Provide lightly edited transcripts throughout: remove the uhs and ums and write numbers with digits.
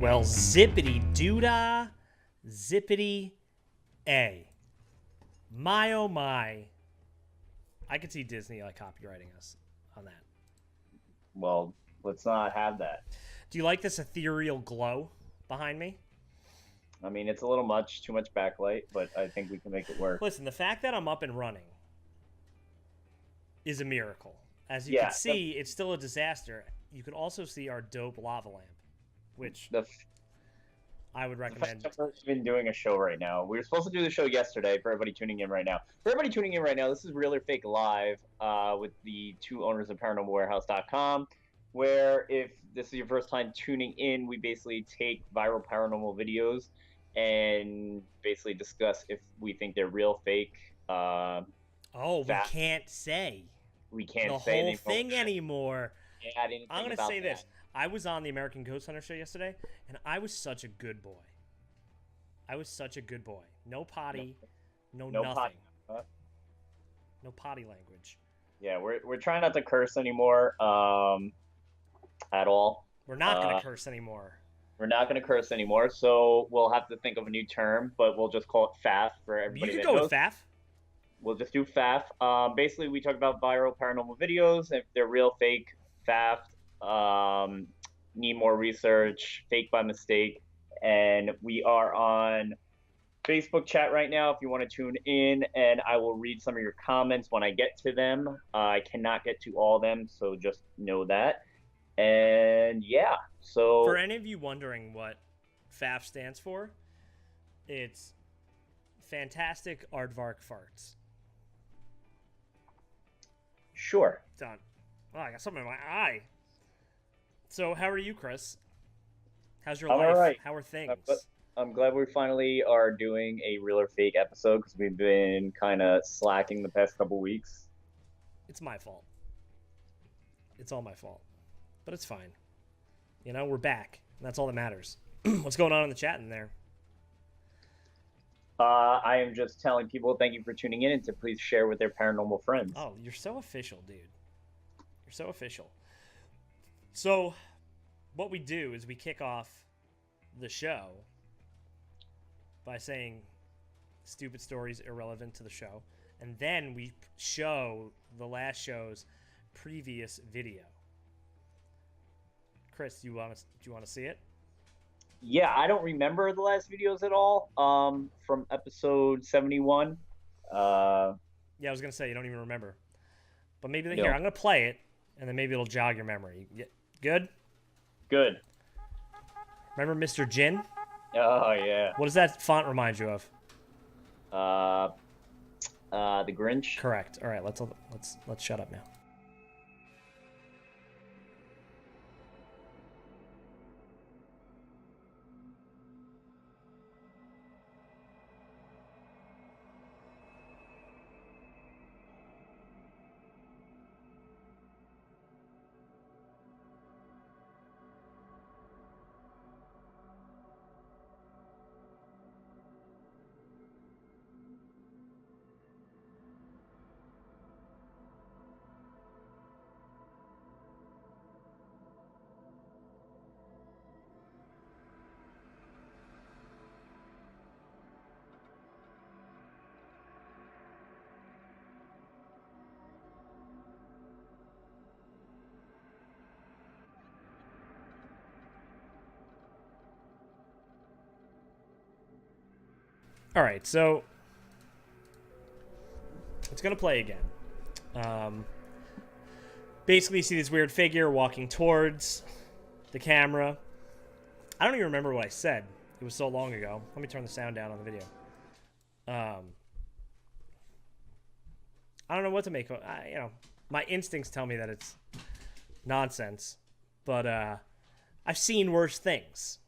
Well, zippity doodah, zippity a. My oh my. I could see Disney like copywriting us on that. Well, let's not have that. Do you like this ethereal glow behind me? I mean, it's a little much, too much backlight, but I think we can make it work. Listen, the fact that I'm up and running is a miracle. As you Yeah, can see, it's still a disaster. You can also see our dope lava lamp, which I would recommend. We're even doing a show right now. We were supposed to do the show yesterday for everybody tuning in right now. For everybody tuning in right now, this is Real or Fake Live with the two owners of ParanormalWarehouse.com, where if this is your first time tuning in, we basically take viral paranormal videos and basically discuss if we think they're real, fake. We can't say. We can't the say whole thing anymore. Yeah, I didn't think I'm going to say that. this. I was on the American Ghost Hunter show yesterday, and I was such a good boy. I was such a good boy. No potty, no nothing. Potty. No potty language. Yeah, we're trying not to curse anymore at all. We're not going to curse anymore. We're not going to curse anymore, so we'll have to think of a new term, but we'll just call it FAF for everybody. You could go with FAF. We'll just do FAF. Basically, we talk about viral paranormal videos, if they're real, fake, FAF, need more research, fake by mistake. And we are on Facebook chat right now if you want to tune in, and I will read some of your comments when I get to them. I cannot get to all of them, so just know that. And yeah, so for any of you wondering what FAF stands for, it's Fantastic Aardvark Farts. Sure. Done. Oh, I got something in my eye. So, how are you, Chris? How's your life? All right. How are things? I'm glad we finally are doing a real or fake episode because we've been kind of slacking the past couple weeks. It's my fault. It's all my fault. But it's fine. You know, we're back. And that's all that matters. What's going on in the chat in there? I am just telling people thank you for tuning in and to please share with their paranormal friends. Oh, you're so official, dude. You're so official. So, what we do is we kick off the show by saying stupid stories irrelevant to the show, and then we show the last show's previous video. Chris, do you want to see it? Yeah, I don't remember the last videos at all from episode 71. Yeah, I was going to say you don't even remember. But maybe here, I'm going to play it, and then maybe it'll jog your memory. Good? Good. Remember Mr. Jin? Oh, yeah. What does that font remind you of? The Grinch. Correct. All right, let's shut up now. All right, so it's going to play again. Basically, you see this weird figure walking towards the camera. I don't even remember what I said. It was so long ago. Let me turn the sound down on the video. I don't know what to make of it. My instincts tell me that it's nonsense. But I've seen worse things,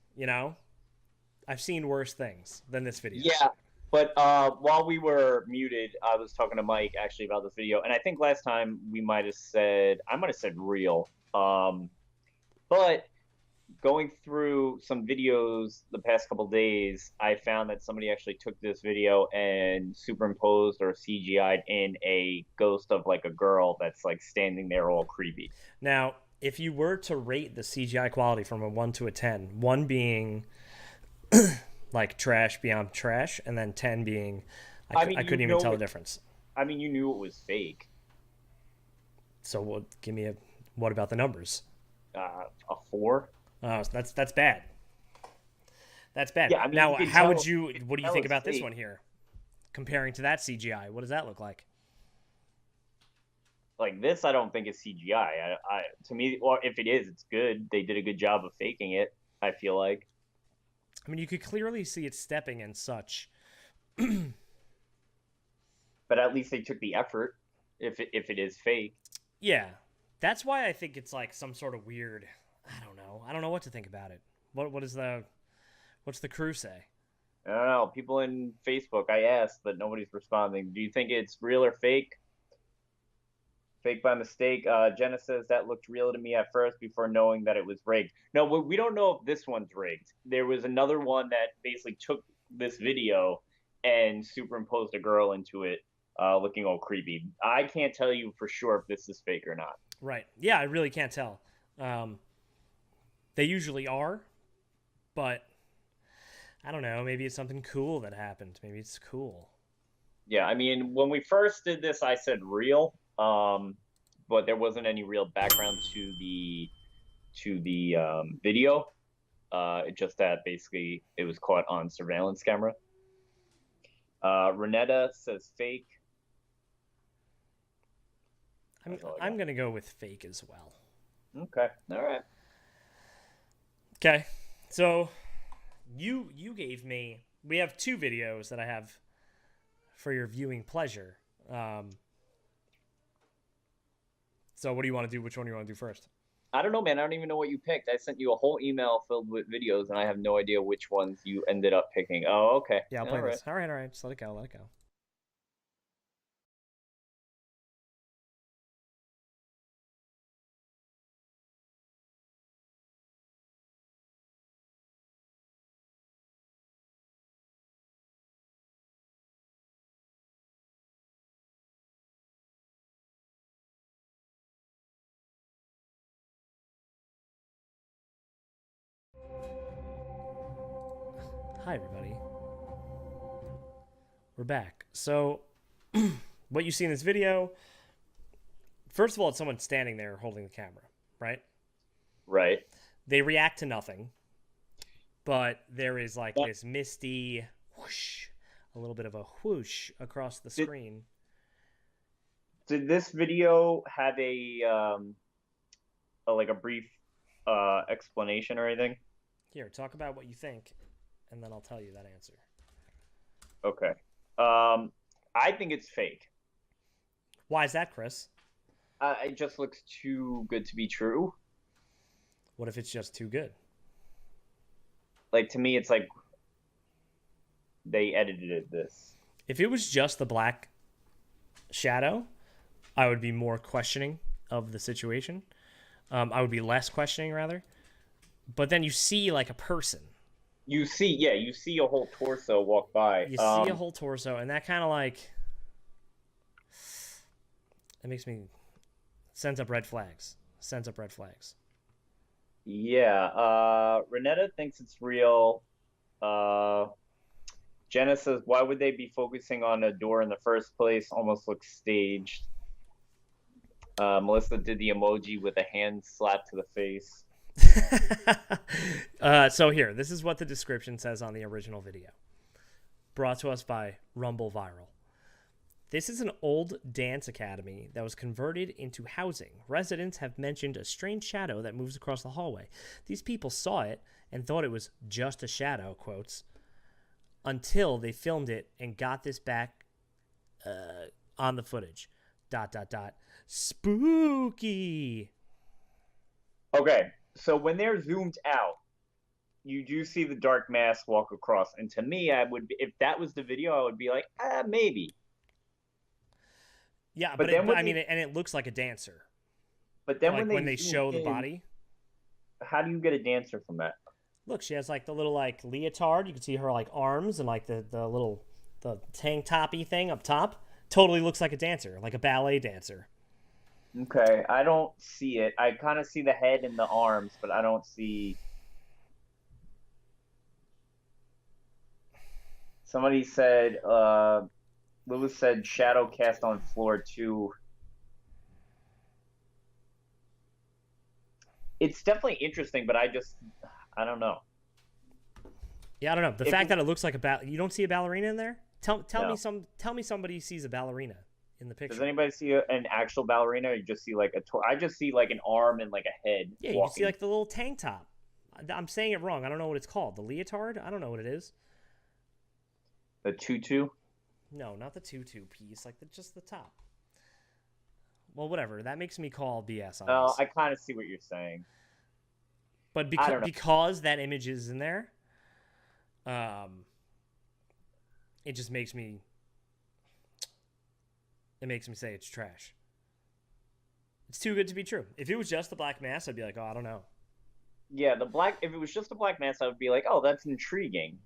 I've seen worse things than this video. Yeah, but while we were muted, I was talking to Mike actually about this video, and I think last time I might have said real. But going through some videos the past couple days, I found that somebody actually took this video and superimposed or CGI'd in a ghost of like a girl that's like standing there all creepy. Now, if you were to rate the CGI quality from a 1 to a 10, 1 being like trash beyond trash, and then 10 being I couldn't even tell the difference. I mean, you knew it was fake. So what about the numbers? A 4. Oh, so that's bad. That's bad. Yeah, I mean, now, what do you think about fake. this one here? Comparing to that CGI, what does that look like? Like this, I don't think it's CGI. To me, or if it is, it's good. They did a good job of faking it, I feel like. I mean, you could clearly see it stepping and such. But at least they took the effort, if it is fake. Yeah. That's why I think it's like some sort of weird, I don't know what to think about it. What's the crew say? I don't know. People in Facebook, I asked, but nobody's responding. Do you think it's real or fake? Fake by mistake. Jenna says that looked real to me at first before knowing that it was rigged. No, we don't know if this one's rigged. There was another one that basically took this video and superimposed a girl into it, looking all creepy. I can't tell you for sure if this is fake or not. Right. Yeah, I really can't tell. They usually are, but I don't know. Maybe it's something cool that happened. Maybe it's cool. Yeah, I mean, when we first did this, I said real, but there wasn't any real background to the video. Just that basically it was caught on surveillance camera. Renetta says fake. I'm gonna go with fake as well. Okay. All right. Okay. So you gave me. We have 2 videos that I have for your viewing pleasure. So what do you want to do? Which one do you want to do first? I don't know, man. I don't even know what you picked. I sent you a whole email filled with videos, and I have no idea which ones you ended up picking. Oh, okay. Yeah, I'll play this. All right. Just let it go. Hi, everybody. We're back. So, what you see in this video, first of all, it's someone standing there holding the camera, right? Right. They react to nothing, but there is like this misty whoosh, a little bit of a whoosh across the screen. Did this video have a brief explanation or anything? Here, talk about what you think, and then I'll tell you that answer. Okay. I think it's fake. Why is that, Chris? It just looks too good to be true. What if it's just too good? Like, to me, it's like they edited this. If it was just the black shadow, I would be more questioning of the situation. I would be less questioning, rather. But then you see, like, a person. You see a whole torso walk by. You see a whole torso, and that kind of, like... It makes me... Sends up red flags. Yeah. Renetta thinks it's real. Jenna says, why would they be focusing on a door in the first place? Almost looks staged. Melissa did the emoji with a hand slap to the face. So here, this is what the description says on the original video. Brought to us by Rumble Viral. This is an old dance academy that was converted into housing. Residents have mentioned a strange shadow that moves across the hallway. These people saw it and thought it was just a shadow, quotes, until they filmed it and got this back on the footage. ... Spooky. Okay, so when they're zoomed out, you do see the dark mask walk across, and to me, if that was the video, I would be like, maybe. Yeah, but it looks like a dancer. But then like when they show the body, how do you get a dancer from that? Look, she has like the little like leotard. You can see her like arms and like the tank toppy thing up top. Totally looks like a dancer, like a ballet dancer. Okay, I don't see it. I kind of see the head and the arms, but I don't see. Somebody said, Lewis said shadow cast on floor 2. It's definitely interesting, but I don't know. Yeah, I don't know. The If fact that it looks like you don't see a ballerina in there? No. Tell me somebody sees a ballerina in the Does picture. anybody see an actual ballerina, or you just see like I just see like an arm and like a head Yeah, you can see walking. like the little tank top. I'm saying it wrong. I don't know what it's called. The leotard? I don't know what it is. The tutu. No, not the tutu piece. Like just the top. Well, whatever. That makes me call BS on Oh, this. I kind of see what you're saying. But I don't know. because that image is in there, um, it just makes me. It makes me say it's trash. It's too good to be true. If it was just the black mass, I'd be like, oh, I don't know. Yeah, the black. If it was just a black mass, I would be like, oh, that's intriguing.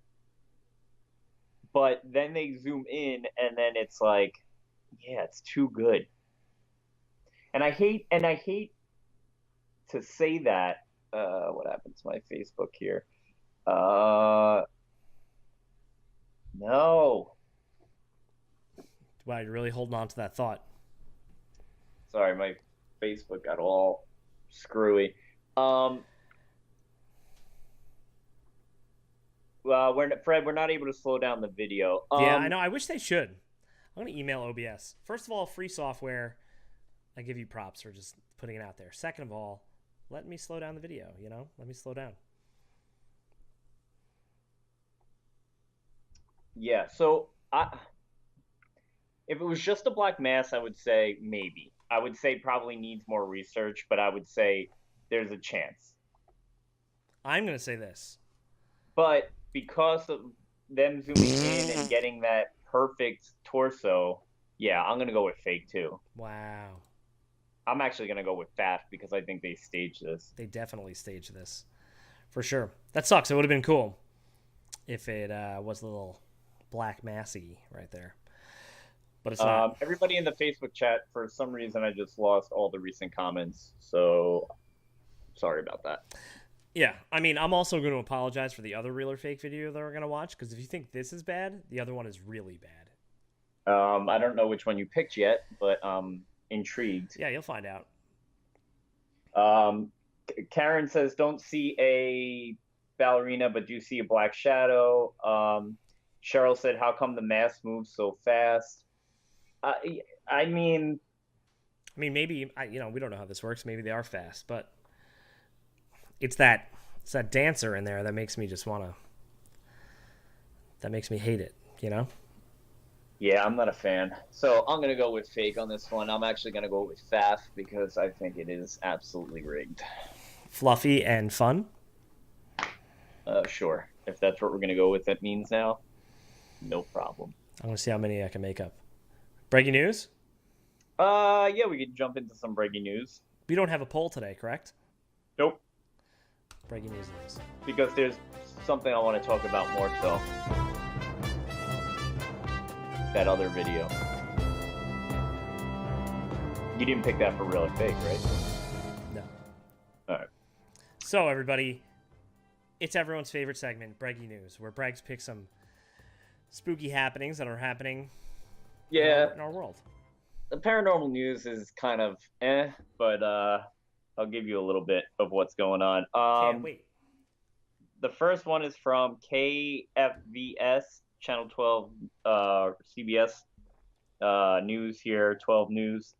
But then they zoom in, and then it's like, yeah, it's too good. And I hate to say that. What happened to my Facebook here? No. Wow, you're really holding on to that thought. Sorry, my Facebook got all screwy. Um, well, Fred, we're not able to slow down the video. Yeah, I know. I wish they should. I'm going to email OBS. First of all, free software. I give you props for just putting it out there. Second of all, let me slow down the video, you know? Let me slow down. Yeah, so if it was just a black mass, I would say maybe. I would say probably needs more research, but I would say there's a chance. I'm going to say this. But because of them zooming in and getting that perfect torso, yeah, I'm gonna go with fake too. Wow. I'm actually gonna go with Faf because I think they staged this. They definitely staged this. For sure. That sucks. It would have been cool if it was a little black massy right there. But it's not. Everybody in the Facebook chat, for some reason, I just lost all the recent comments. So sorry about that. Yeah, I mean, I'm also going to apologize for the other real or fake video that we're going to watch, because if you think this is bad, the other one is really bad. I don't know which one you picked yet, but intrigued. Yeah, you'll find out. Karen says, don't see a ballerina, but do see a black shadow. Cheryl said, how come the mask moves so fast? I mean, maybe, we don't know how this works. Maybe they are fast, but it's that dancer in there that makes me just want to, that makes me hate it, you know? Yeah, I'm not a fan. So I'm going to go with fake on this one. I'm actually going to go with Faf because I think it is absolutely rigged. Fluffy and fun? Sure. If that's what we're going to go with, that means now, no problem. I'm going to see how many I can make up. Breaking news? Yeah, we could jump into some breaking news. We don't have a poll today, correct? Nope. Breaking news it is. Because there's something I want to talk about more, so. That other video. You didn't pick that for real or fake, right? No. All right. So, everybody, it's everyone's favorite segment, Breggy News, where Breggs picks some spooky happenings that are happening in our world. The paranormal news is kind of but I'll give you a little bit of what's going on. Can't wait. The first one is from KFVS, Channel 12, CBS News here, 12 News.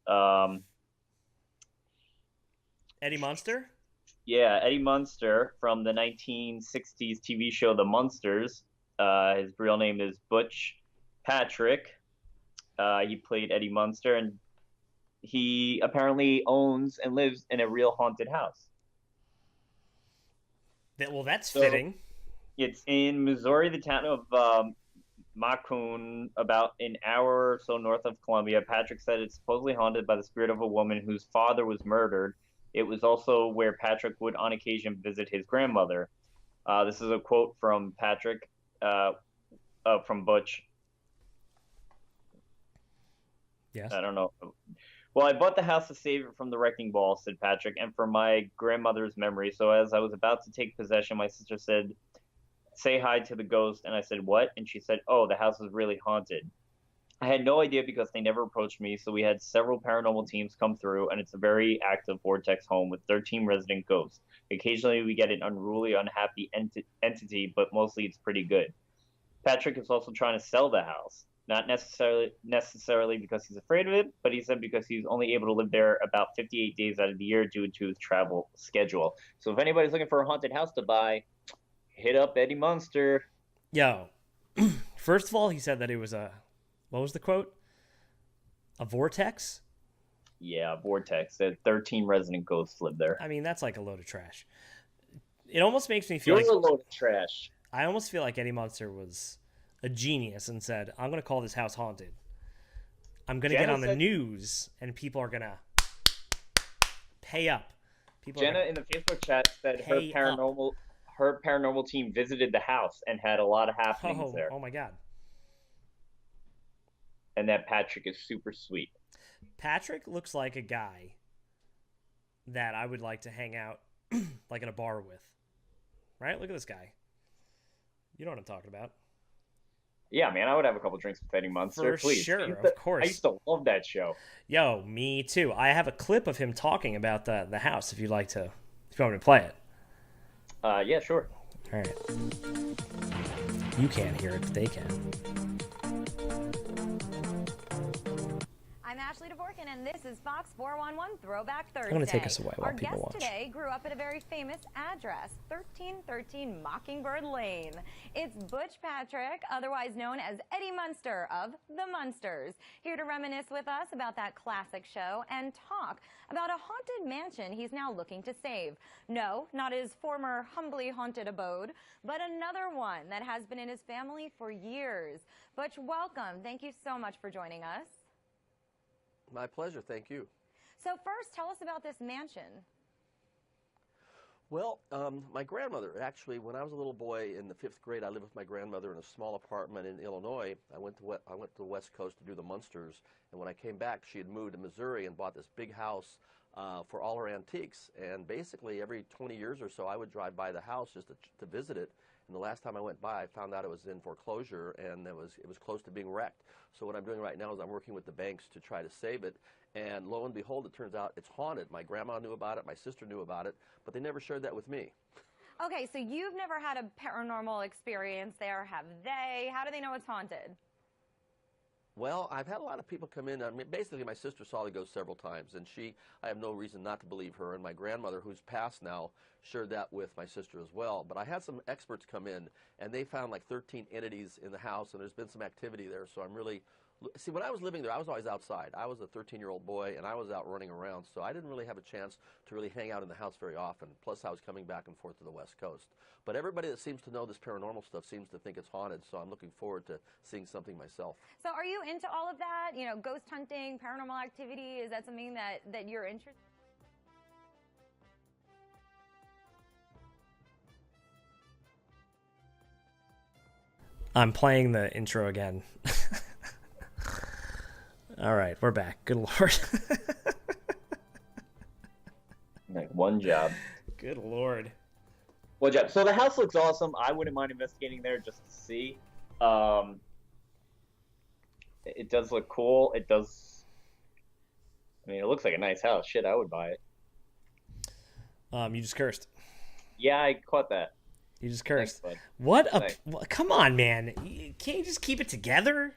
Eddie Munster? Yeah, Eddie Munster from the 1960s TV show The Munsters. His real name is Butch Patrick. He played Eddie Munster, and he apparently owns and lives in a real haunted house. Well, that's fitting. It's in Missouri, the town of Macon, about an hour or so north of Columbia. Patrick said it's supposedly haunted by the spirit of a woman whose father was murdered. It was also where Patrick would on occasion visit his grandmother. This is a quote from Patrick, from Butch. Yes. I don't know. Well, I bought the house to save it from the wrecking ball, said Patrick, and for my grandmother's memory. So as I was about to take possession, my sister said, say hi to the ghost. And I said, what? And she said, oh, the house is really haunted. I had no idea because they never approached me. So we had several paranormal teams come through, and it's a very active vortex home with 13 resident ghosts. Occasionally we get an unruly, unhappy entity, but mostly it's pretty good. Patrick is also trying to sell the house. Not necessarily because he's afraid of it, but he said because he's only able to live there about 58 days out of the year due to his travel schedule. So if anybody's looking for a haunted house to buy, hit up Eddie Munster. Yo, first of all, he said that it was a, what was the quote? A vortex? Yeah, Vortex. That 13 resident ghosts live there. I mean, that's like a load of trash. It almost makes me feel You're like a load of trash. I almost feel like Eddie Munster was a genius and said, I'm going to call this house haunted. I'm going to get on the news and people are going to pay up. Jenna in the Facebook chat said her paranormal team visited the house and had a lot of happenings there. Oh my God. And that Patrick is super sweet. Patrick looks like a guy that I would like to hang out like in a bar with. Right? Look at this guy. You know what I'm talking about. Yeah, man, I would have a couple drinks with Eddie Munster. For sure, of course. I used to love that show. Yo, me too. I have a clip of him talking about the house if you want me to play it. Yeah, sure. All right. You can't hear it, but they can. I'm Ashley DeVorkin, and this is Fox 411 Throwback Thursday. I'm going to take us away while Our people guest watch. today grew up at a very famous address, 1313 Mockingbird Lane. It's Butch Patrick, otherwise known as Eddie Munster of The Munsters, here to reminisce with us about that classic show and talk about a haunted mansion he's now looking to save. No, not his former humbly haunted abode, but another one that has been in his family for years. Butch, welcome. Thank you so much for joining us. My pleasure, thank you. So first, tell us about this mansion. Well, my grandmother, actually, when I was a little boy in the 5th grade, I lived with my grandmother in a small apartment in Illinois. I went to the West Coast to do the Munsters, and when I came back, she had moved to Missouri and bought this big house for all her antiques. And basically, every 20 years or so, I would drive by the house just to visit it. And the last time I went by, I found out it was in foreclosure, and it was close to being wrecked. So what I'm doing right now is I'm working with the banks to try to save it. And lo and behold, it turns out it's haunted. My grandma knew about it, my sister knew about it, but they never shared that with me. Okay, so you've never had a paranormal experience there, have they? How do they know it's haunted? Well, I've had a lot of people come in. I mean, basically, my sister saw the ghost several times, and I have no reason not to believe her. And my grandmother, who's passed now, shared that with my sister as well. But I had some experts come in, and they found like 13 entities in the house, and there's been some activity there. So I'm really, see, when I was living there, I was always outside. I was a 13-year-old boy, and I was out running around, so I didn't really have a chance to really hang out in the house very often. Plus, I was coming back and forth to the West Coast. But everybody that seems to know this paranormal stuff seems to think it's haunted, so I'm looking forward to seeing something myself. So are you into all of that? You know, ghost hunting, paranormal activity, is that something that you're interested in? I'm playing the intro again. All right, we're back. Good Lord. Like one job. Good Lord. One job. So the house looks awesome. I wouldn't mind investigating there just to see. It does look cool. It does. I mean, it looks like a nice house. Shit, I would buy it. You just cursed. Yeah, I caught that. You just cursed. Thanks, What a... Thanks. Come on, man. Can't you just keep it together?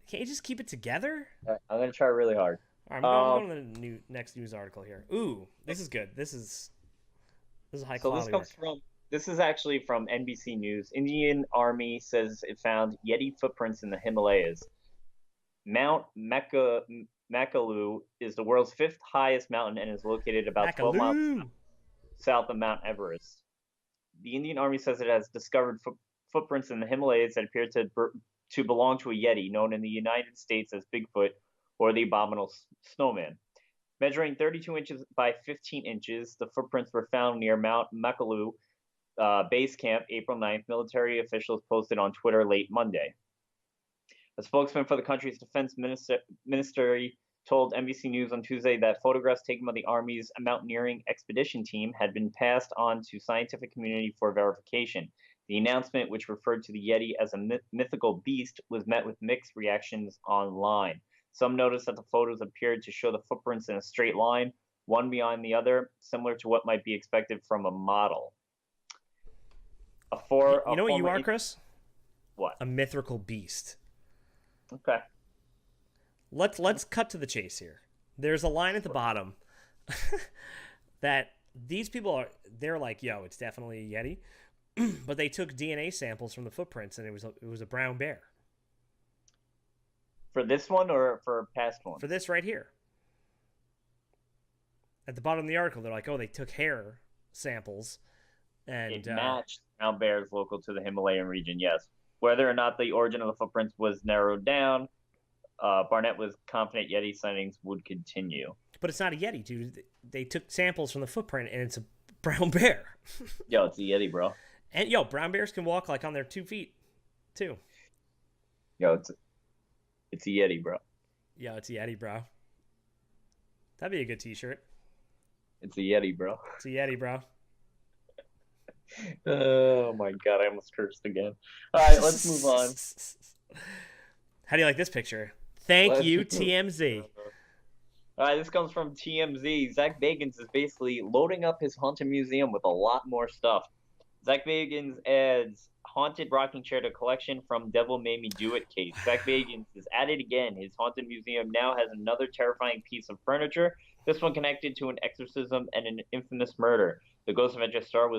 Can't you just keep it together? I'm going to try really hard. All right, I'm going to the next news article here. Ooh, this is good. This is high So quality. this is actually from NBC News. Indian Army says it found Yeti footprints in the Himalayas. Mount Makalu is the world's 5th highest mountain and is located about 12 miles south of Mount Everest. The Indian Army says it has discovered footprints in the Himalayas that appear to belong to a Yeti, known in the United States as Bigfoot or the Abominable Snowman. Measuring 32 inches by 15 inches, the footprints were found near Mount Makalu base camp April 9th, military officials posted on Twitter late Monday. A spokesman for the country's defense ministry told NBC News on Tuesday that photographs taken by the Army's mountaineering expedition team had been passed on to scientific community for verification. The announcement, which referred to the Yeti as a mythical beast, was met with mixed reactions online. Some noticed that the photos appeared to show the footprints in a straight line, one behind the other, similar to what might be expected from a model. You know what you are, Chris? What? A mythical beast. Okay. Let's cut to the chase here. There's a line at the bottom that these people they're like, yo, it's definitely a Yeti. But they took DNA samples from the footprints, and it was a brown bear. For this one or for past one? For this right here. At the bottom of the article, they're like, oh, they took hair samples. And it matched brown bears local to the Himalayan region, yes. Whether or not the origin of the footprints was narrowed down, Barnett was confident Yeti sightings would continue. But it's not a Yeti, dude. They took samples from the footprint, and it's a brown bear. Yo, it's a Yeti, bro. And, brown bears can walk, like, on their 2 feet, too. Yo, it's a Yeti, bro. Yo, it's a Yeti, bro. That'd be a good t-shirt. It's a Yeti, bro. It's a Yeti, bro. Oh, my God. I almost cursed again. All right, let's move on. How do you like this picture? Thank you, TMZ. All right, this comes from TMZ. Zach Bagans is basically loading up his haunted museum with a lot more stuff. Zach Bagans adds haunted rocking chair to collection from Devil Made Me Do It case. Zach Bagans is at it again. His haunted museum now has another terrifying piece of furniture, this one connected to an exorcism and an infamous murder. The Ghost Adventure star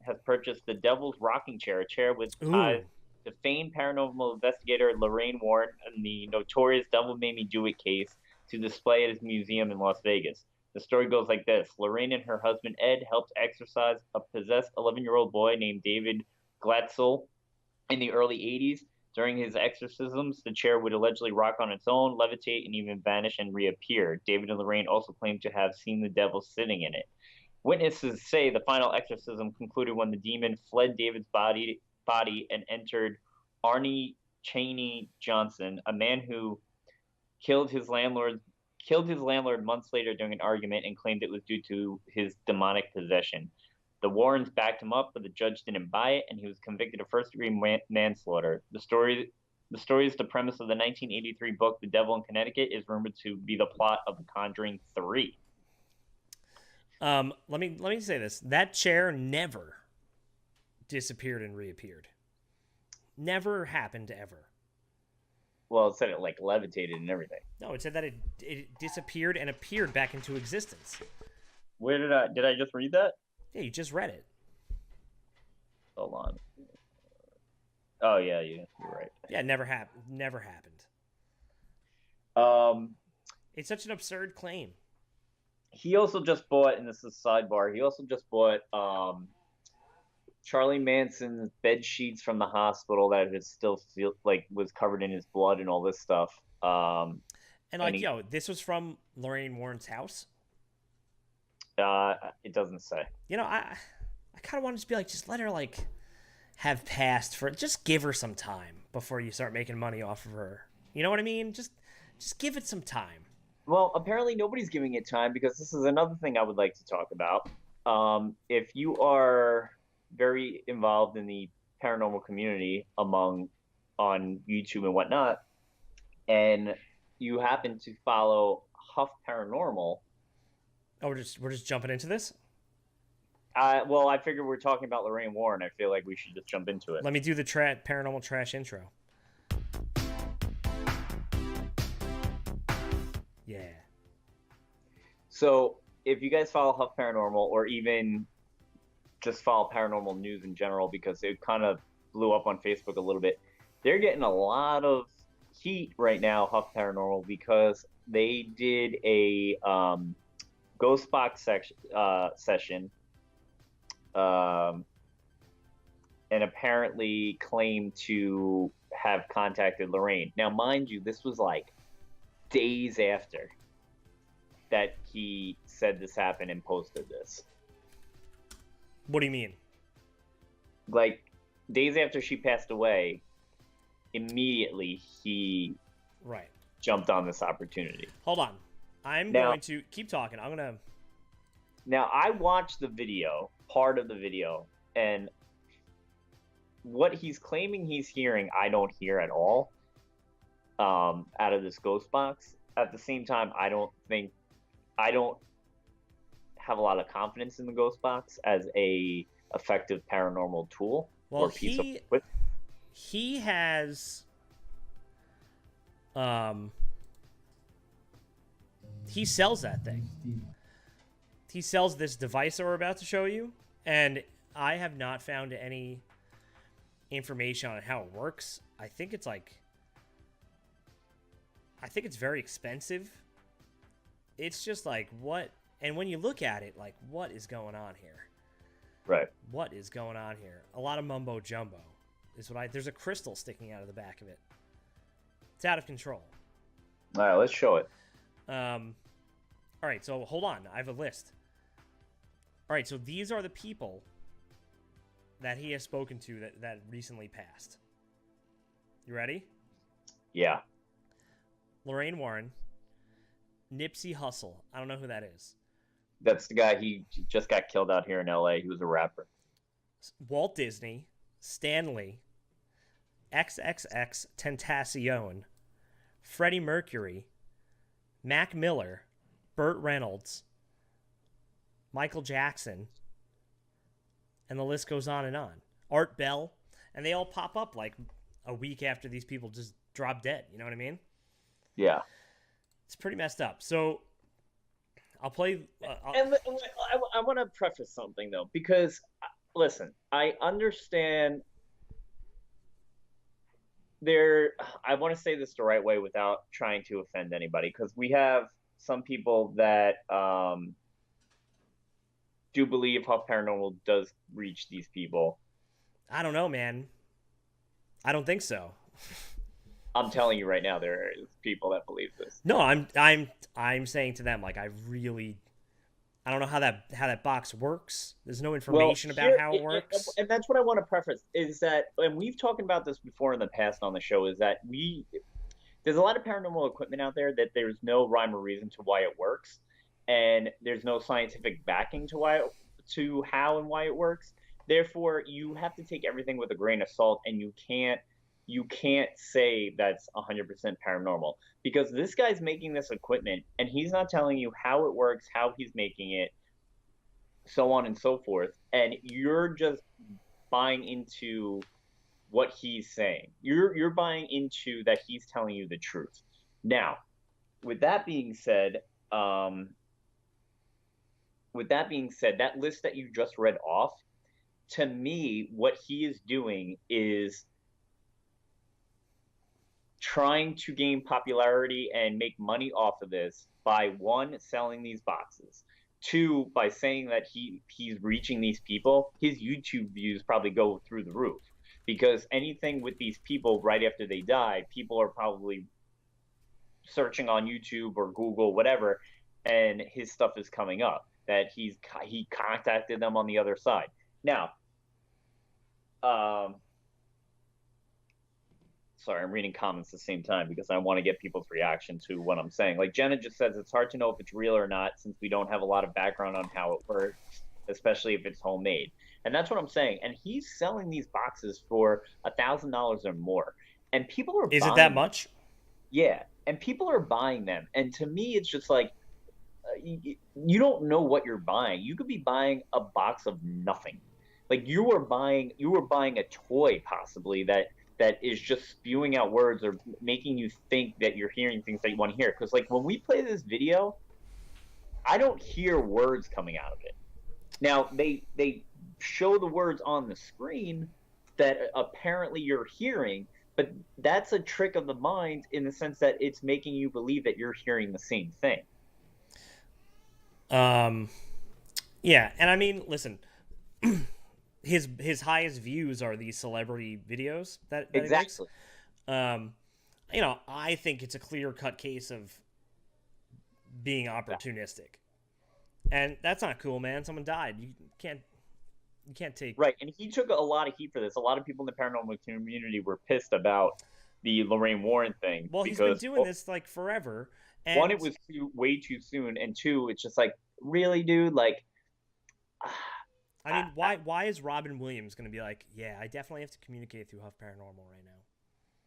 has purchased the Devil's Rocking Chair, a chair with ties to famed paranormal investigator Lorraine Warren and the notorious Devil Made Me Do It case to display at his museum in Las Vegas. The story goes like this. Lorraine and her husband Ed helped exorcise a possessed 11-year-old boy named David Glatzel in the early 80s. During his exorcisms, the chair would allegedly rock on its own, levitate, and even vanish and reappear. David and Lorraine also claimed to have seen the devil sitting in it. Witnesses say the final exorcism concluded when the demon fled David's body and entered Arnie Cheney Johnson, a man who killed his landlord months later during an argument and claimed it was due to his demonic possession. The Warrens backed him up, but the judge didn't buy it, and he was convicted of first-degree manslaughter. The story is the premise of the 1983 book The Devil in Connecticut is rumored to be the plot of The Conjuring 3. Let me say this. That chair never disappeared and reappeared. Never happened ever. Well, it said it like levitated and everything. No, it said that it disappeared and appeared back into existence. Where did I just read that? Yeah, you just read it. Hold on. Oh yeah, you're right. Yeah, never happened. Never happened. It's such an absurd claim. He also just bought, and this is a sidebar. He also just bought Charlie Manson's bed sheets from the hospital that was still was covered in his blood and all this stuff. This was from Lorraine Warren's house. It doesn't say. I kind of want to just be like, just let her have passed for, just give her some time before you start making money off of her. You know what I mean? Just give it some time. Well, apparently nobody's giving it time because this is another thing I would like to talk about. If you are very involved in the paranormal community on YouTube and whatnot, and you happen to follow Huff Paranormal. Oh, we're just jumping into this? Well, I figure we're talking about Lorraine Warren. I feel like we should just jump into it. Let me do the paranormal trash intro. Yeah. So, if you guys follow Huff Paranormal, or even just follow paranormal news in general, because it kind of blew up on Facebook a little bit, they're getting a lot of heat right now, Huff Paranormal, because they did a ghost box session, and apparently claimed to have contacted Lorraine. Now, mind you, this was like days after that he said this happened and posted this. What do you mean? Like, days after she passed away, immediately he right jumped on this opportunity. Hold on. I'm going to keep talking. Now, I watched the video, part of the video, and what he's claiming he's hearing, I don't hear at all out of this ghost box. At the same time, I don't have a lot of confidence in the ghost box as a effective paranormal tool or piece of equipment. He has he sells that thing. He sells this device that we're about to show you, and I have not found any information on how it works. I think it's very expensive. It's just like, what? And when you look at it, like, what is going on here? Right. What is going on here? A lot of mumbo jumbo is what there's a crystal sticking out of the back of it. It's out of control. All right, let's show it. All right, so hold on. I have a list. All right, so these are the people that he has spoken to that recently passed. You ready? Yeah. Lorraine Warren, Nipsey Hussle. I don't know who that is. That's the guy. He just got killed out here in L.A. He was a rapper. Walt Disney, Stan Lee, XXX Tentacion, Freddie Mercury, Mac Miller, Burt Reynolds, Michael Jackson, and the list goes on and on. Art Bell, and they all pop up like a week after these people just drop dead. You know what I mean? Yeah. It's pretty messed up. So I'll play. And I want to preface something, though, because, listen, I understand I want to say this the right way without trying to offend anybody, because we have some people that do believe Huff Paranormal does reach these people. I don't know, man. I don't think so. I'm telling you right now, there is people that believe this. No, I'm saying to them, like, I don't know how that box works. There's no information about how it works. And that's what I want to preface is that, and we've talked about this before in the past on the show, is that there's a lot of paranormal equipment out there that there's no rhyme or reason to why it works, and there's no scientific backing to how and why it works. Therefore, you have to take everything with a grain of salt, and you can't say that's 100% paranormal, because this guy's making this equipment and he's not telling you how it works, how he's making it, so on and so forth. And you're just buying into what he's saying. You're buying into that he's telling you the truth. Now, with that being said, that list that you just read off, to me, what he is doing is trying to gain popularity and make money off of this by, one, selling these boxes, two, by saying that he's reaching these people. His YouTube views probably go through the roof, because anything with these people right after they die, people are probably searching on YouTube or Google, whatever, and his stuff is coming up that he contacted them on the other side. Now, sorry, I'm reading comments at the same time because I want to get people's reaction to what I'm saying. Like Jenna just says, it's hard to know if it's real or not since we don't have a lot of background on how it works, especially if it's homemade. And that's what I'm saying. And he's selling these boxes for $1,000 or more. And people are buying Is it that much? Yeah. And people are buying them. And to me, it's just like, you don't know what you're buying. You could be buying a box of nothing. Like you were buying a toy possibly that is just spewing out words or making you think that you're hearing things that you want to hear. Because like when we play this video, I don't hear words coming out of it. Now they show the words on the screen that apparently you're hearing, but that's a trick of the mind in the sense that it's making you believe that you're hearing the same thing. Yeah, and I mean, listen, his highest views are these celebrity videos that Exactly. He makes. You know, I think it's a clear-cut case of being opportunistic. And that's not cool, man. Someone died. You can't take... Right, and he took a lot of heat for this. A lot of people in the paranormal community were pissed about the Lorraine Warren thing. Well, he's been doing this like forever. And one, it was way too soon, and two, it's just like, really, dude, like. I mean, why is Robin Williams going to be like, yeah, I definitely have to communicate through Huff Paranormal right now?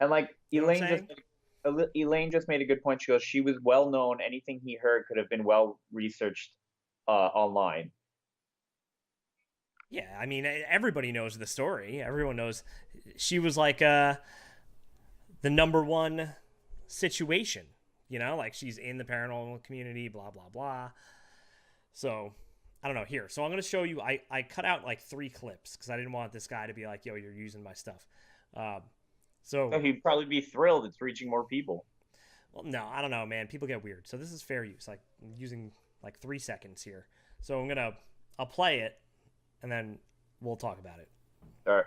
And like You know Elaine just made a good point. She goes, she was well known. Anything he heard could have been well researched online. Yeah, I mean, everybody knows the story. Everyone knows she was like the number one situation. You know, like she's in the paranormal community, blah blah blah. So I don't know. Here, so I'm going to show you. I cut out like 3 clips because I didn't want this guy to be like, yo, you're using my stuff. So he'd probably be thrilled it's reaching more people. Well, no, I don't know, man. People get weird. So this is fair use. Like, I'm using like 3 seconds here. So I'll play it, and then we'll talk about it. All right.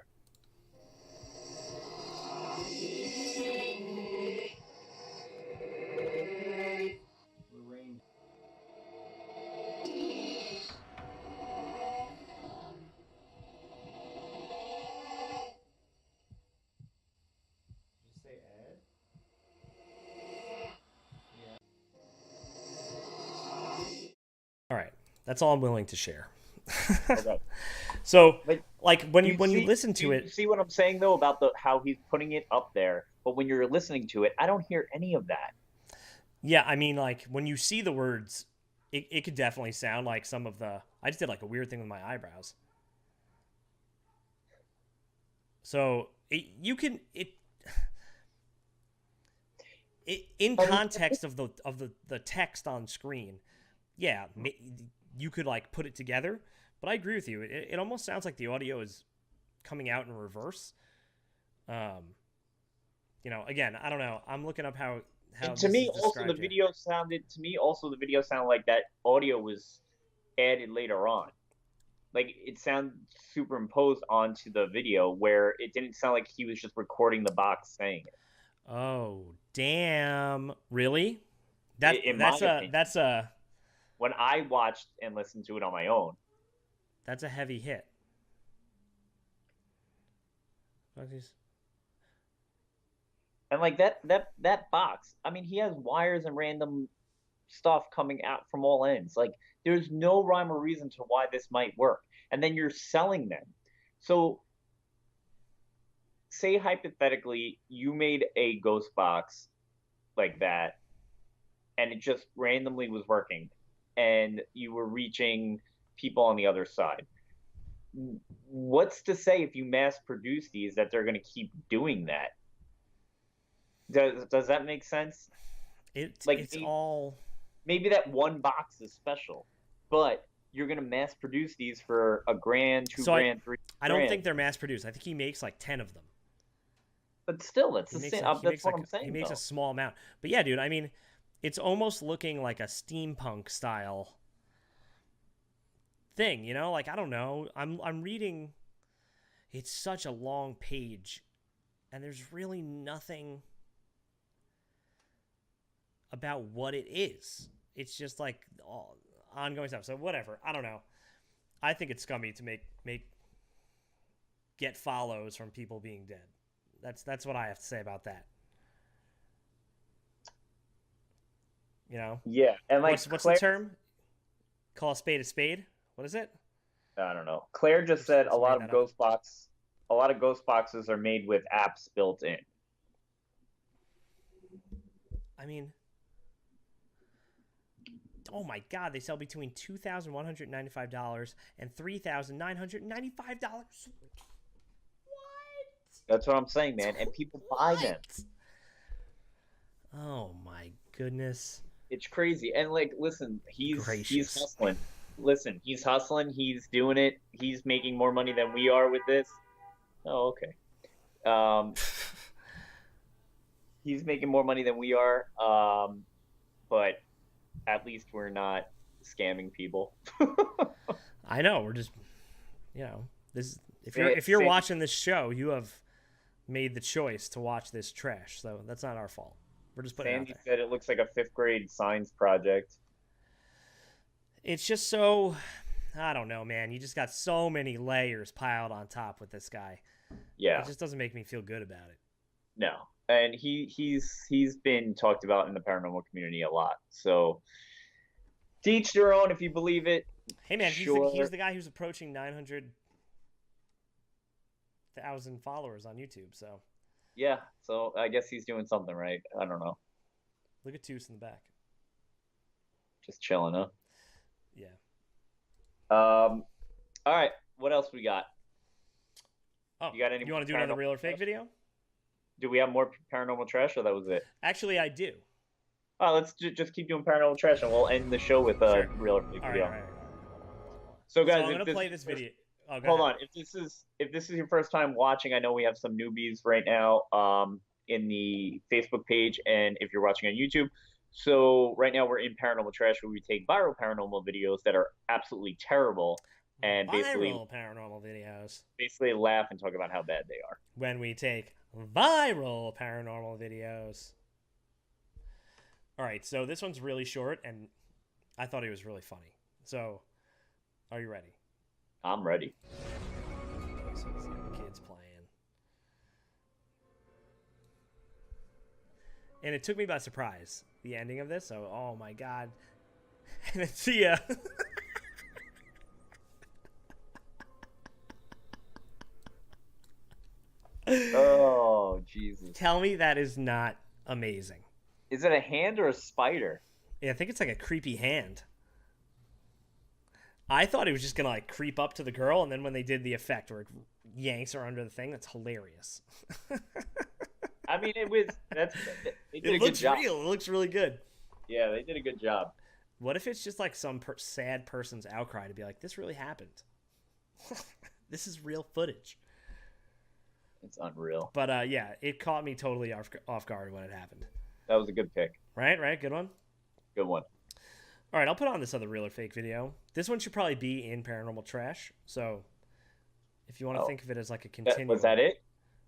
All right, that's all I'm willing to share. Okay. So, But like when you listen to it, you see what I'm saying though about how he's putting it up there, but when you're listening to it, I don't hear any of that. yeah, I mean, like when you see the words, it could definitely sound like some of the. I just did like a weird thing with my eyebrows. So in context of the text on screen, yeah, you could like put it together. But I agree with you. It almost sounds like the audio is coming out in reverse. You know, again, I don't know. I'm looking up how to me also the video sounded like that audio was added later on. Like it sounded superimposed onto the video where it didn't sound like he was just recording the box saying it. Oh, damn. Really? That's when I watched and listened to it on my own. That's a heavy hit. And like that box, I mean, he has wires and random stuff coming out from all ends. Like there's no rhyme or reason to why this might work. And then you're selling them. So say hypothetically you made a ghost box like that and it just randomly was working and you were reaching people on the other side. What's to say if you mass produce these that they're going to keep doing that? Does that make sense? Maybe that one box is special, but you're going to mass produce these for $1,000, $2,000, $3,000. I don't think they're mass produced. I think he makes like 10 of them. But still, that's the same. That's what I'm saying. He makes a small amount. But yeah, dude, I mean, it's almost looking like a steampunk style thing, you know? Like, I don't know. I'm reading. It's such a long page, and there's really nothing about what it is. It's just like ongoing stuff. So whatever. I don't know. I think it's scummy to get follows from people being dead. That's what I have to say about that. You know? Yeah. And like what's the term? Call a spade a spade? What is it? I don't know. Claire just said a lot of ghost boxes are made with apps built in. I mean, oh my God, they sell between $2,195 and $3,995. That's what I'm saying, man. And people buy them. Oh my goodness. It's crazy. And like, listen, he's hustling. Listen, he's hustling. He's doing it. He's making more money than we are with this. Oh, okay. He's making more money than we are. But at least we're not scamming people. I know. We're just, this. If you're watching this show, you have made the choice to watch this trash. So that's not our fault. We're just putting it out there. Sandy said it looks like a 5th grade science project. It's just so, I don't know, man. You just got so many layers piled on top with this guy. Yeah. It just doesn't make me feel good about it. No. and he's been talked about in the paranormal community a lot. So to each their own. If you believe it, Hey man, sure. he's the guy who's approaching 900,000 followers on YouTube. So Yeah. So I guess he's doing something right. I don't know. look at Toos in the back. Just chilling, huh? Yeah. All right. What else we got? Oh, You got any you want to do paranormal another real or fake trash? video? Do we have more paranormal trash, or that was it? Actually, I do. Oh, let's just keep doing paranormal trash, and we'll end the show with a Sure. real or fake All right, video. all right. So, So guys, I'm if gonna play this video. Oh, go hold ahead. on. If this is your first time watching, I know we have some newbies right now in the Facebook page, and if you're watching on YouTube. So right now we're in paranormal trash, where we take viral paranormal videos that are absolutely terrible, and Viral paranormal videos. basically laugh and talk about how bad they are. When we take viral paranormal videos. All right, so this one's really short, and I thought it was really funny. So, are you ready? I'm ready. So let's see what the kids playing. And it took me by surprise, the ending of this. So, oh my god. And it's Tia. Oh, Jesus. Tell me that is not amazing. Is it a hand or a spider? Yeah, I think it's like a creepy hand. I thought he was just gonna like creep up to the girl, and then when they did the effect where it yanks her under the thing, that's hilarious. I mean, they did a It good looks job. real. It looks really good. Yeah, they did a good job. What if it's just like some sad person's outcry to be like, this really happened? This is real footage. It's unreal. But yeah, it caught me totally off guard when it happened. That was a good pick. Right? Good one? Good one. All right, I'll put on this other real or fake video. This one should probably be in Paranormal Trash. So if you want to think of it as like a continuum. Was that it?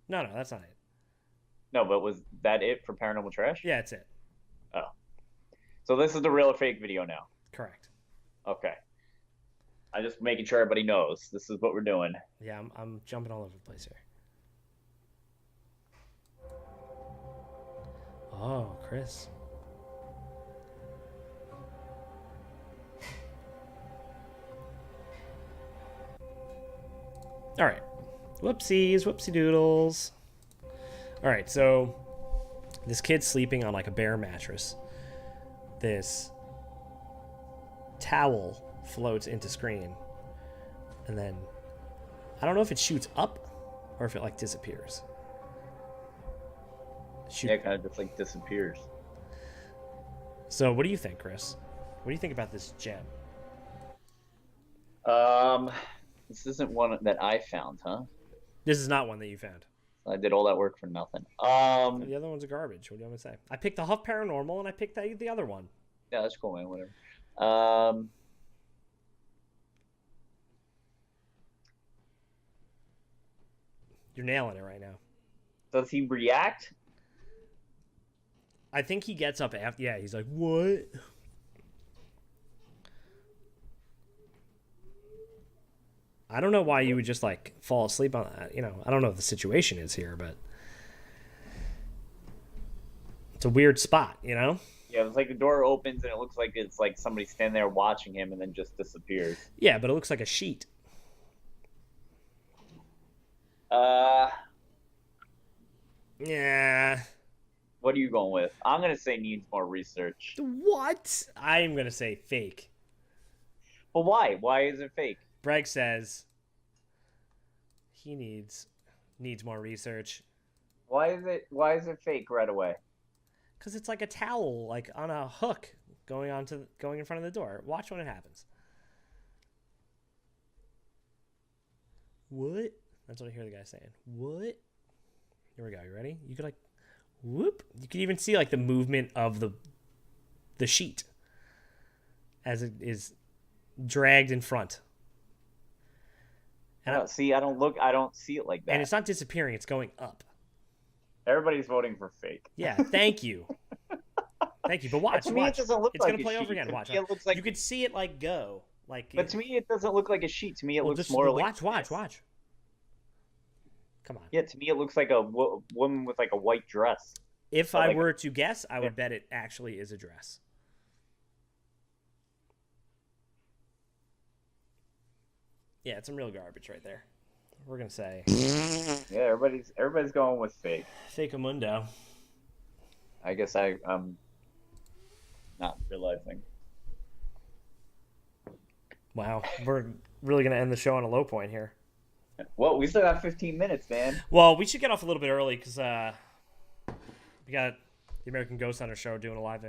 No, that's not it. No, but was that it for Paranormal Trash? Yeah, it's it. Oh. So this is the real or fake video now. Correct. Okay. I'm just making sure everybody knows this is what we're doing. Yeah, I'm jumping all over the place here. Oh, Chris. All right. Whoopsies, whoopsie doodles. All right, so this kid's sleeping on like a bare mattress. This towel floats into screen. And then I don't know if it shoots up or if it like disappears. Yeah, it kind of just like disappears. So what do you think, Chris? What do you think about this gem? This isn't one that I found, huh? This is not one that you found. I did all that work for nothing. The other one's a garbage. What do you want me to say? I picked the Huff Paranormal and I picked the other one. Yeah, that's cool, man. Whatever. You're nailing it right now. Does he react? I think he gets up after. Yeah, he's like, what? I don't know why you would just like fall asleep on that. You know, I don't know what the situation is here, but it's a weird spot, you know? Yeah, it's like the door opens and it looks like it's like somebody standing there watching him and then just disappears. Yeah, but it looks like a sheet. Yeah. What are you going with? I'm gonna say needs more research. What? I'm going to say fake. But why? Why is it fake? Breggs says he needs more research. Why is it fake right away? Because it's like a towel, like on a hook, going in front of the door. Watch when it happens. What? That's what I hear the guy saying. What? Here we go. You ready? You could like, whoop. You could even see like the movement of the sheet as it is dragged in front. And I don't see it like that. And it's not disappearing. It's going up. Everybody's voting for fake. Yeah. Thank you. Thank you. But watch. To me, it doesn't look it's like gonna a play over sheet. again. To Watch. me, it looks like... You could see it like go. Like. But to me, it doesn't look like a sheet. To me, it looks just more like... Watch. Come on. Yeah, to me it looks like a woman with like a white dress. If But I like, were to guess, I would bet it actually is a dress. Yeah, it's some real garbage right there. We're gonna say yeah, everybody's going with fake. Fakeamundo. I guess I'm not realizing. Wow, we're really gonna end the show on a low point here. Well, we still got 15 minutes, man. Well, we should get off a little bit early because we got the American Ghost Hunter show doing a live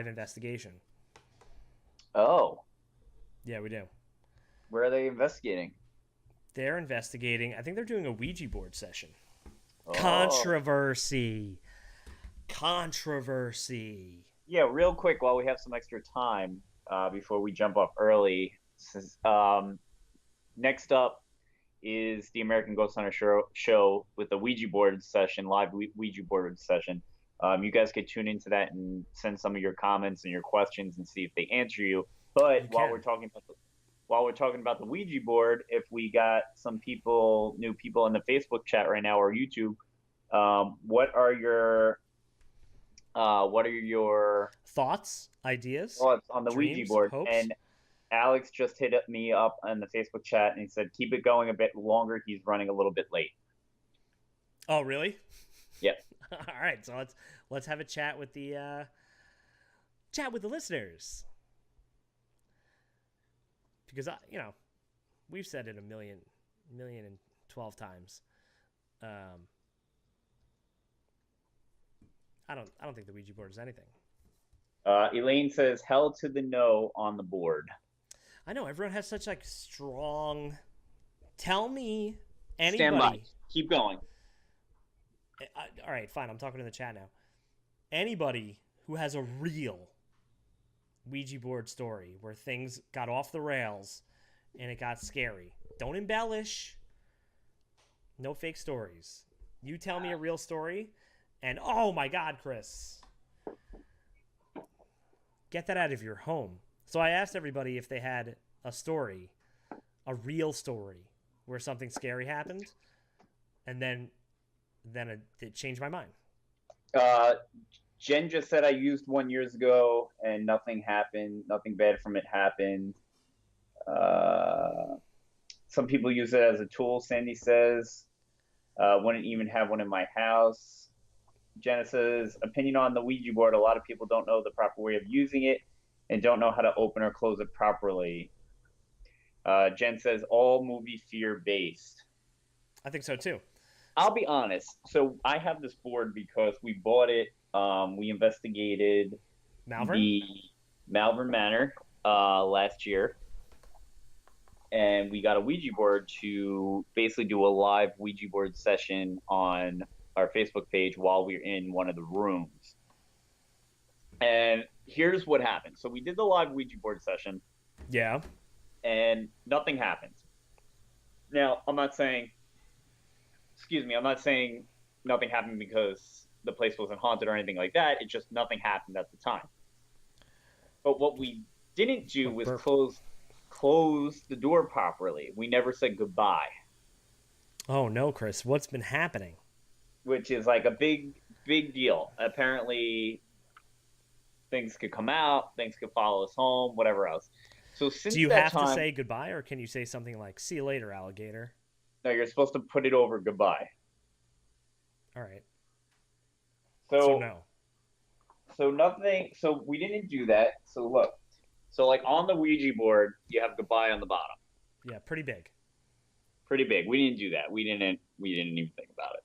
investigation. Oh, Yeah, we do. where are they investigating? They're investigating. I think they're doing a Ouija board session. Oh. Controversy. Yeah, real quick while we have some extra time before we jump off early. Next up is the American Ghost Hunter show with the Ouija board session, live Ouija board session. You guys could tune into that and send some of your comments and your questions and see if they answer you. But while we're talking about the Ouija board, if we got some new people in the Facebook chat right now or YouTube, what are your thoughts, ideas, thoughts on the dreams, Ouija board? hopes? And Alex just hit me up on the Facebook chat and he said, keep it going a bit longer. He's running a little bit late. Oh, really? Yep. All right, so let's have a chat with the listeners, because we've said it a million and 12 times. I don't think the Ouija board is anything. Elaine says, hell to the no on the board. I know everyone has such like strong. Tell me anybody. Stand by. Keep going. All right, fine. I'm talking in the chat now. Anybody who has a real Ouija board story where things got off the rails and it got scary. Don't embellish. No fake stories. You tell me a real story, and oh my God, Chris, get that out of your home. So I asked everybody if they had a story, a real story, where something scary happened, and then it changed my mind. Jen just said I used one years ago and nothing happened. Nothing bad from it happened. Some people use it as a tool, Sandy says. Wouldn't even have one in my house. Jenna says, opinion on the Ouija board. A lot of people don't know the proper way of using it and don't know how to open or close it properly. Jen says, all movie fear based. I think so too. I'll be honest. So I have this board because we bought it. We investigated the Malvern Manor last year. And we got a Ouija board to basically do a live Ouija board session on our Facebook page while we were in one of the rooms. And here's what happened. So we did the live Ouija board session. Yeah. And nothing happened. Now, I'm not saying nothing happened because the place wasn't haunted or anything like that. It's just nothing happened at the time. But what we didn't do was close the door properly. We never said goodbye. Oh no, Chris, what's been happening? Which is like a big deal. Apparently things could come out, things could follow us home, whatever else. So since do you that have to say goodbye, or can you say something like "see you later, alligator"? No, you're supposed to put it over goodbye. All right. So no. So nothing. So we didn't do that. So look. So like on the Ouija board, you have goodbye on the bottom. Yeah, pretty big. Pretty big. We didn't do that. We didn't even think about it.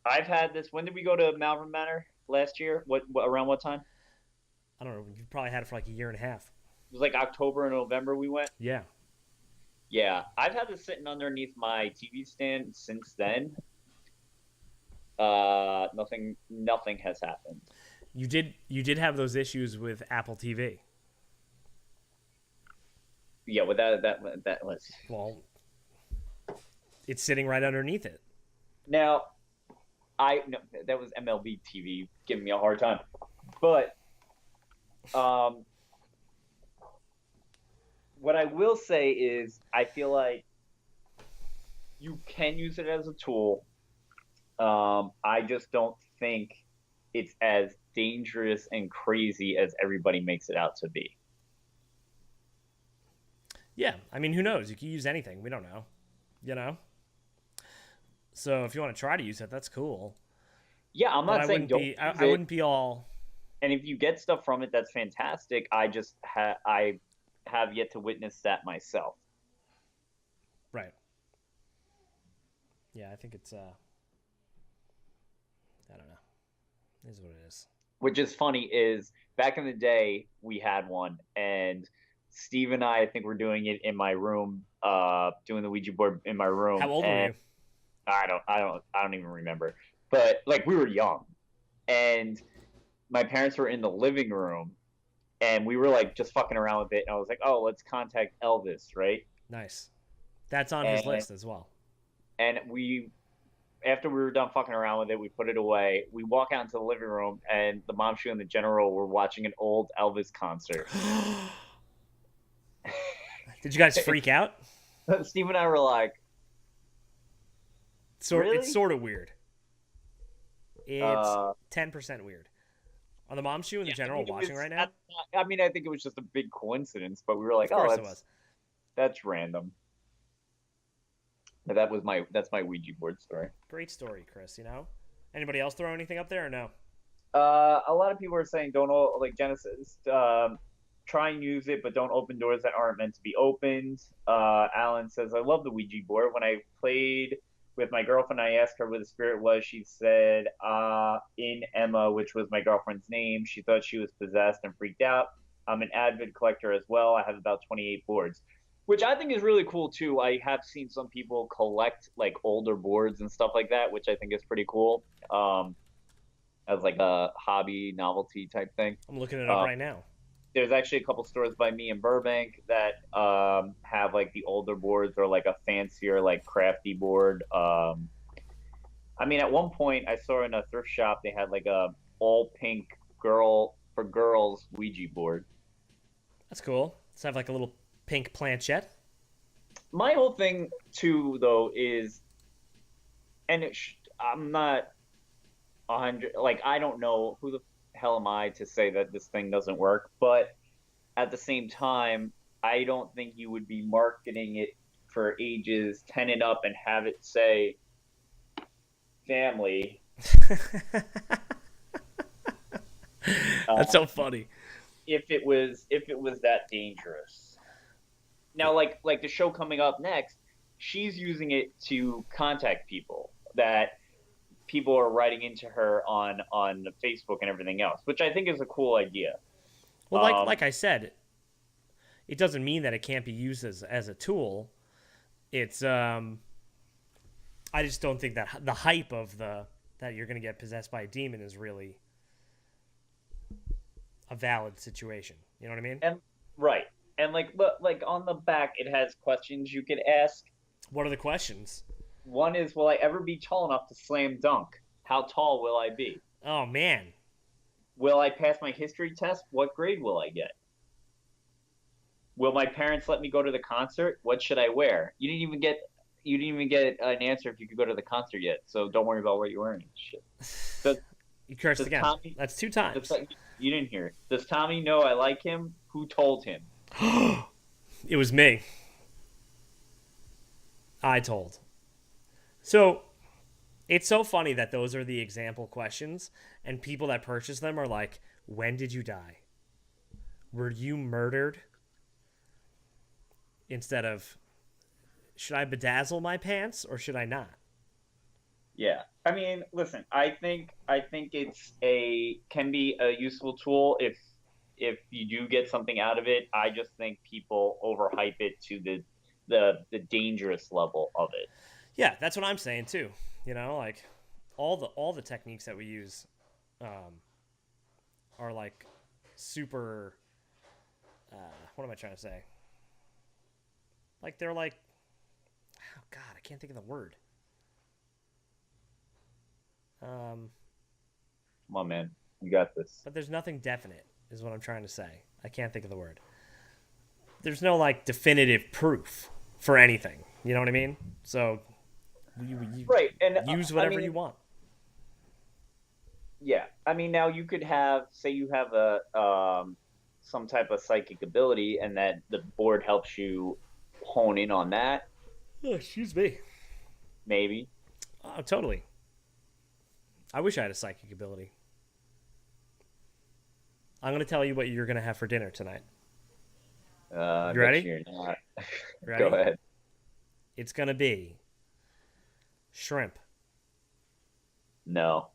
I've had this. When did we go to Malvern Manor last year? What around what time? I don't know. You probably had it for like a year and a half. It was like October and November we went. Yeah. Yeah, I've had this sitting underneath my TV stand since then. Nothing has happened. You did have those issues with Apple TV. Yeah, with that was. Well, it's sitting right underneath it. Now, no, that was MLB TV giving me a hard time, but what I will say is I feel like you can use it as a tool. I just don't think it's as dangerous and crazy as everybody makes it out to be. Yeah, I mean, who knows? You can use anything. We don't know, you know. So if you want to try to use it, that's cool. Yeah, I'm But not saying don't use I it. wouldn't be all. And if you get stuff from it, that's fantastic. I have yet to witness that myself. Right. Yeah, I think it's I don't know. It is what it is. Which is funny is back in the day we had one, and Steve and I think we're doing it in my room, doing the Ouija board in my room. How old were and you? I don't even remember. But like we were young, and my parents were in the living room, and we were like just fucking around with it. And I was like, oh, let's contact Elvis, right? Nice. That's on his And list as well. and we after we were done fucking around with it, we put it away. We walk out into the living room, and the mom, shoe, and the general were watching an old Elvis concert. Did you guys freak out? Steve and I were like, really? It's sort of weird. It's Uh, 10% weird. Are the mom shoe and the yeah, general watching right now? I mean, I think it was just a big coincidence, but we were like, Of course oh, it was. that's random. But that's my Ouija board story. Great story, Chris, you know? Anybody else throw anything up there or no? A lot of people are saying like Genesis, try and use it, but don't open doors that aren't meant to be opened. Alan says, I love the Ouija board. When I played with my girlfriend, I asked her what the spirit was. She said, in Emma, which was my girlfriend's name. She thought she was possessed and freaked out. I'm an avid collector as well. I have about 28 boards, which I think is really cool too. I have seen some people collect like older boards and stuff like that, which I think is pretty cool. As like a hobby novelty type thing. I'm looking it up right now. There's actually a couple stores by me in Burbank that have like the older boards or like a fancier like crafty board. I mean, at one point I saw in a thrift shop they had like a all pink girls Ouija board. That's cool. Let's have like a little pink planchette. My whole thing too, though, is, and I'm not 100. Like I don't know who the hell am I to say that this thing doesn't work, but at the same time, I don't think you would be marketing it for ages 10 and up and have it say family. That's so funny. If it was that dangerous. Now, like the show coming up next, she's using it to contact people that people are writing into her on Facebook and everything else, which I think is a cool idea. Well, like I said, it doesn't mean that it can't be used as a tool. It's I just don't think that the hype of that you're going to get possessed by a demon is really a valid situation. You know what I mean? And right. And like on the back it has questions you could ask. What are the questions? One is, will I ever be tall enough to slam dunk? How tall will I be? Oh man. Will I pass my history test? What grade will I get? Will my parents let me go to the concert? What should I wear? You didn't even get an answer if you could go to the concert yet. So don't worry about what you're wearing. Shit. You cursed again. Tommy, that's 2 times. You didn't hear it. Does Tommy know I like him? Who told him? It was me. I told. So it's so funny that those are the example questions, and people that purchase them are like, when did you die? Were you murdered? Instead of, should I bedazzle my pants or should I not? Yeah. I mean, listen, I think can be a useful tool if you do get something out of it. I just think people overhype it to the dangerous level of it. Yeah, that's what I'm saying too. You know, like all the techniques that we use are like super what am I trying to say? Like they're like, oh god, I can't think of the word. Come on, man. You got this. But there's nothing definite is what I'm trying to say. I can't think of the word. there's no like definitive proof for anything. You know what I mean? So you right, and use whatever you want. Yeah, I mean, now you could have, say, you have a some type of psychic ability, and that the board helps you hone in on that. Oh, excuse me. Maybe. Oh, totally. I wish I had a psychic ability. I'm gonna tell you what you're gonna have for dinner tonight. You ready? You're not. Ready? Go ahead. It's gonna be shrimp. No.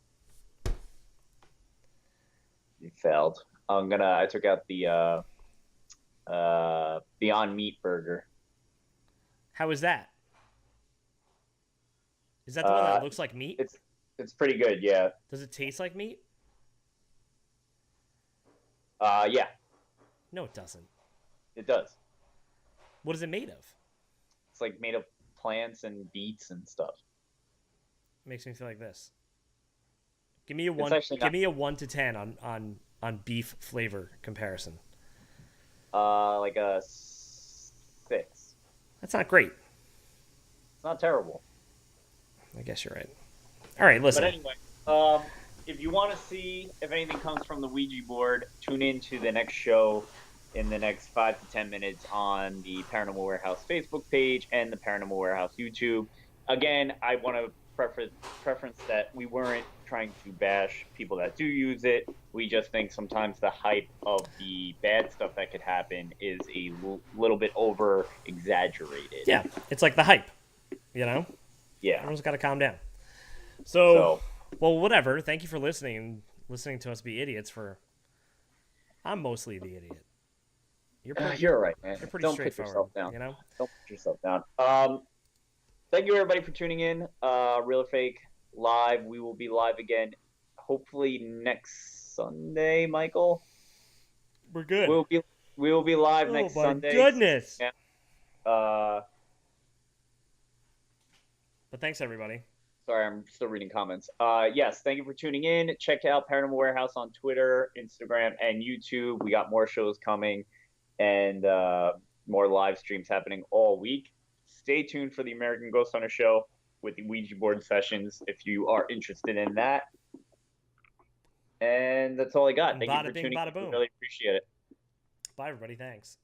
You failed. I took out the Beyond Meat burger. How is that? Is that the one that looks like meat? It's pretty good, yeah. Does it taste like meat? Yeah, No, it doesn't. it does. What is it made of? It's like made of plants and beets and stuff. Makes me feel like this. Give me a one. actually Give not- me a 1 to 10 on beef flavor comparison. Like a 6. That's not great. It's not terrible. I guess you're right. All right, listen. But anyway, if you want to see if anything comes from the Ouija board, tune in to the next show in the next 5 to 10 minutes on the Paranormal Warehouse Facebook page and the Paranormal Warehouse YouTube. Again, I want to preference that we weren't trying to bash people that do use it. We just think sometimes the hype of the bad stuff that could happen is a little bit over exaggerated. Yeah, it's like the hype, you know? Yeah. Everyone's got to calm down. So, well, whatever. Thank you for listening to us be idiots for... I'm mostly the idiot. You're all right, man. You're pretty Don't put straightforward, yourself down. you know? Don't put yourself down. Thank you, everybody, for tuning in. Real or Fake Live. We will be live again, hopefully next Sunday, Michael. We're good. We will be live next Sunday. Oh, my goodness. Yeah. But thanks, everybody. Sorry, I'm still reading comments. Yes, thank you for tuning in. Check out Paranormal Warehouse on Twitter, Instagram, and YouTube. We got more shows coming and more live streams happening all week. Stay tuned for the American Ghost Hunter show with the Ouija board sessions if you are interested in that. And that's all I got. Thank you for tuning in. Bada boom. Really appreciate it. Bye, everybody. Thanks.